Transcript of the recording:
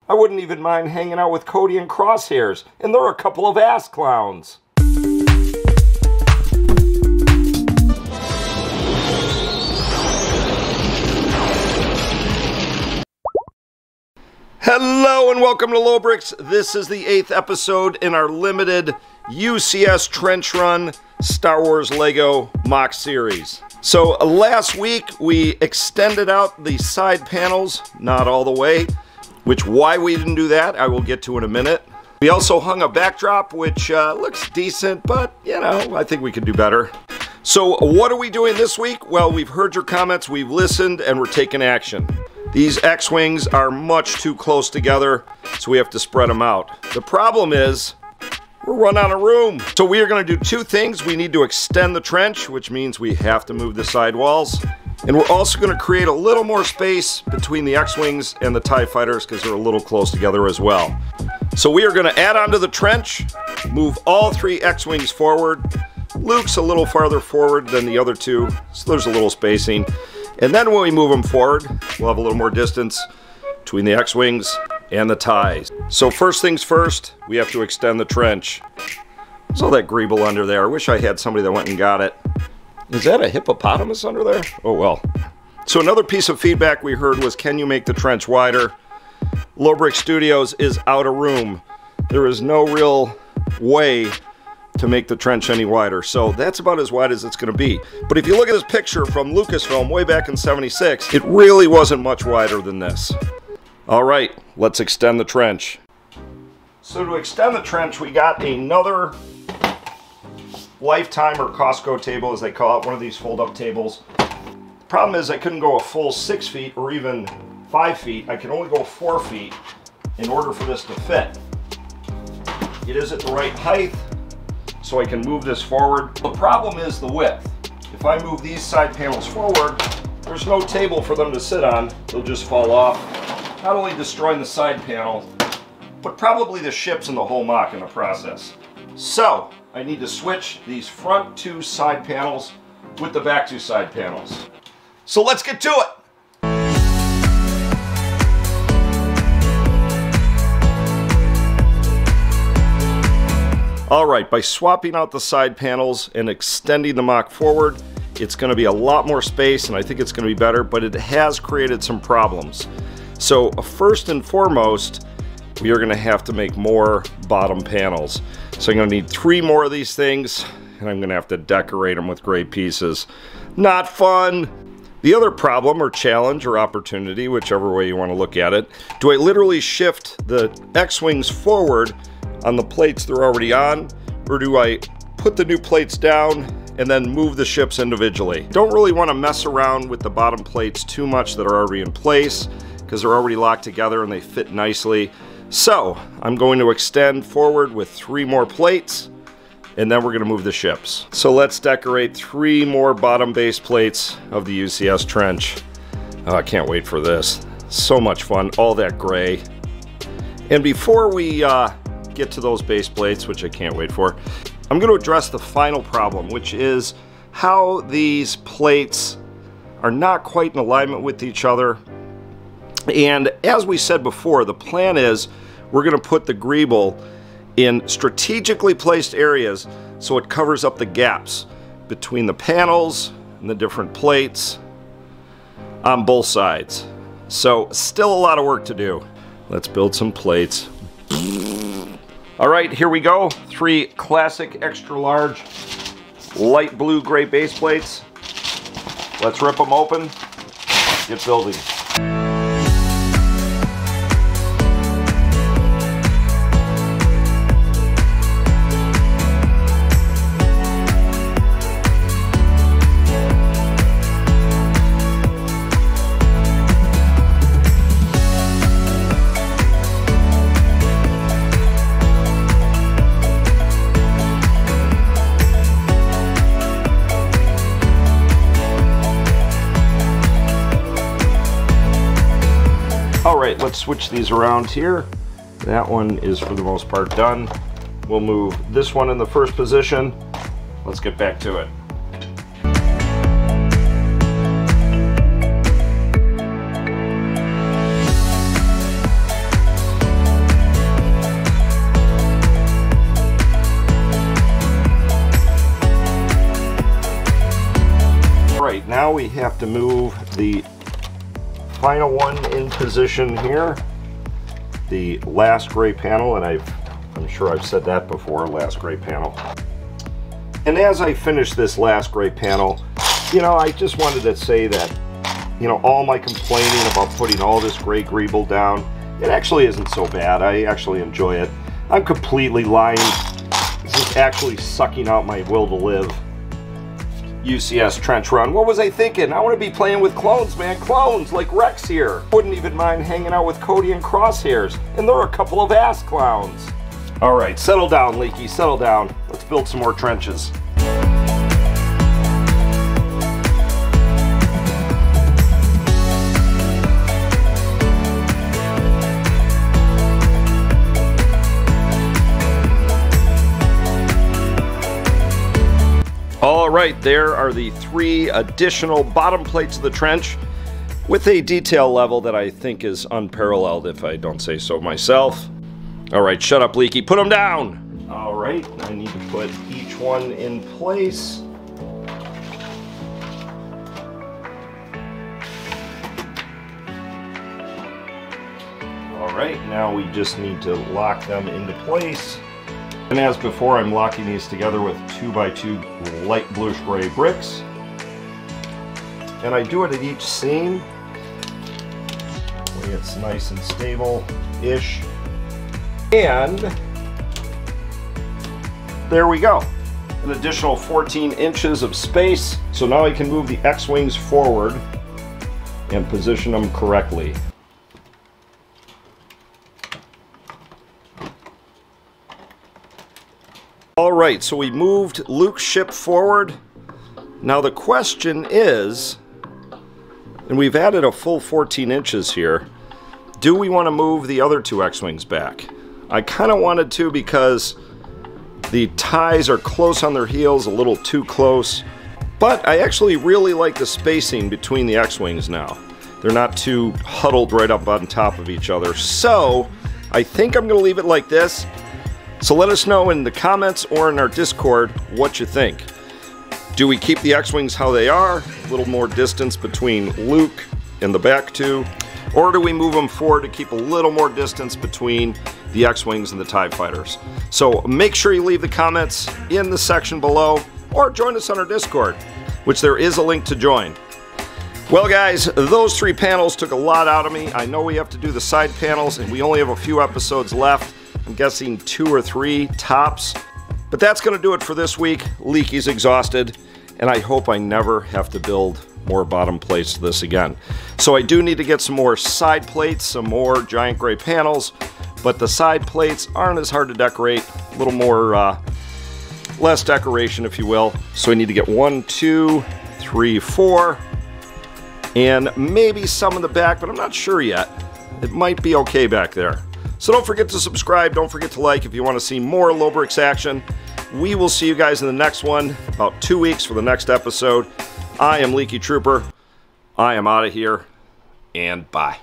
I wouldn't even mind hanging out with Cody and Crosshairs, and they're a couple of ass clowns. Hello and welcome to Lobricks. This is the 8th episode in our limited UCS Trench Run Star Wars Lego MOC series. So last week we extended out the side panels, not all the way, which why we didn't do that I will get to in a minute. We also hung a backdrop which looks decent, but you know, I think we could do better. So what are we doing this week? Well, we've heard your comments, we've listened, and we're taking action. These X-Wings are much too close together, so we have to spread them out. The problem is, we're running out of room. So we are going to do two things. We need to extend the trench, which means we have to move the side walls. And we're also going to create a little more space between the X-Wings and the TIE Fighters because they're a little close together as well. So we are going to add on to the trench, move all three X-Wings forward. Luke's a little farther forward than the other two, so there's a little spacing. And then when we move them forward, we'll have a little more distance between the X-Wings and the TIEs. So first things first, we have to extend the trench. There's all that Greeble under there. I wish I had somebody that went and got it. Is that a hippopotamus under there? Oh well. So another piece of feedback we heard was, can you make the trench wider? Lobricks Studios is out of room. There is no real way to make the trench any wider, so that's about as wide as it's going to be. But if you look at this picture from Lucasfilm way back in '76, it really wasn't much wider than this. Alright, let's extend the trench. So to extend the trench, we got another Lifetime or Costco table, as they call it, one of these fold-up tables. The problem is I couldn't go a full 6 feet or even 5 feet. I can only go 4 feet in order for this to fit. It is at the right height, so I can move this forward. The problem is the width. If I move these side panels forward, there's no table for them to sit on. They'll just fall off, not only destroying the side panel, but probably the ships and the whole MOC in the process. So I need to switch these front two side panels with the back two side panels. So let's get to it. Alright, by swapping out the side panels and extending the MOC forward, it's going to be a lot more space and I think it's going to be better, but it has created some problems. So first and foremost, we are going to have to make more bottom panels. So I'm going to need 3 more of these things and I'm going to have to decorate them with gray pieces. Not fun! The other problem or challenge or opportunity, whichever way you want to look at it, do I literally shift the X-Wings forward on the plates they're already on, or do I put the new plates down and then move the ships individually? Don't really want to mess around with the bottom plates too much that are already in place because they're already locked together and they fit nicely. So I'm going to extend forward with 3 more plates and then we're going to move the ships. So let's decorate 3 more bottom base plates of the UCS trench. Oh, I can't wait for this. So much fun, all that gray. And before we get to those base plates, which I can't wait for, I'm going to address the final problem, which is how these plates are not quite in alignment with each other. And as we said before, the plan is we're going to put the Greeble in strategically placed areas so it covers up the gaps between the panels and the different plates on both sides. So still a lot of work to do. Let's build some plates. Alright, here we go. 3 classic extra large light blue gray base plates. Let's rip them open, get building. Alright, let's switch these around here. That one is for the most part done. We'll move this one in the first position. Let's get back to it. now we have to move the final one in position here. The last gray panel, and I'm sure I've said that before, last gray panel. And as I finish this last gray panel, you know, I just wanted to say that, you know, all my complaining about putting all this gray Greeble down, it actually isn't so bad. I actually enjoy it. I'm completely lying. This is actually sucking out my will to live. UCS trench run. What was I thinking? I want to be playing with clones, man. Clones like Rex here. Wouldn't even mind hanging out with Cody and Crosshairs. And there are a couple of ass clowns. All right, settle down, Leaky, settle down. Let's build some more trenches. All right, there are the 3 additional bottom plates of the trench with a detail level that I think is unparalleled, if I don't say so myself. All right, shut up, Leaky, put them down. All right, I need to put each one in place. All right, now we just need to lock them into place. And as before, I'm locking these together with 2x2 light bluish gray bricks. And I do it at each seam. That way it's nice and stable-ish. And there we go. An additional 14 inches of space. So now I can move the X-wings forward and position them correctly. All right, so we moved Luke's ship forward. Now the question is, and we've added a full 14 inches here, do we want to move the other 2 X-wings back? I kind of wanted to because the ties are close on their heels, a little too close, but I actually really like the spacing between the X-wings now. They're not too huddled right up on top of each other, so I think I'm going to leave it like this. So let us know in the comments or in our Discord what you think. Do we keep the X-wings how they are, a little more distance between Luke and the back 2, or do we move them forward to keep a little more distance between the X-wings and the TIE fighters? So make sure you leave the comments in the section below, or join us on our Discord, which there is a link to join. Well guys, those 3 panels took a lot out of me. I know we have to do the side panels, and we only have a few episodes left. I'm guessing 2 or 3 tops. But that's going to do it for this week. Leaky's exhausted, and I hope I never have to build more bottom plates to this again. So I do need to get some more side plates, some more giant gray panels, but the side plates aren't as hard to decorate. A little more, less decoration, if you will. So I need to get 1, 2, 3, 4, and maybe some in the back, but I'm not sure yet. It might be okay back there. So don't forget to subscribe, don't forget to like if you want to see more Lobricks action. We will see you guys in the next one, about 2 weeks for the next episode. I am Leaky Trooper. I am out of here, and bye.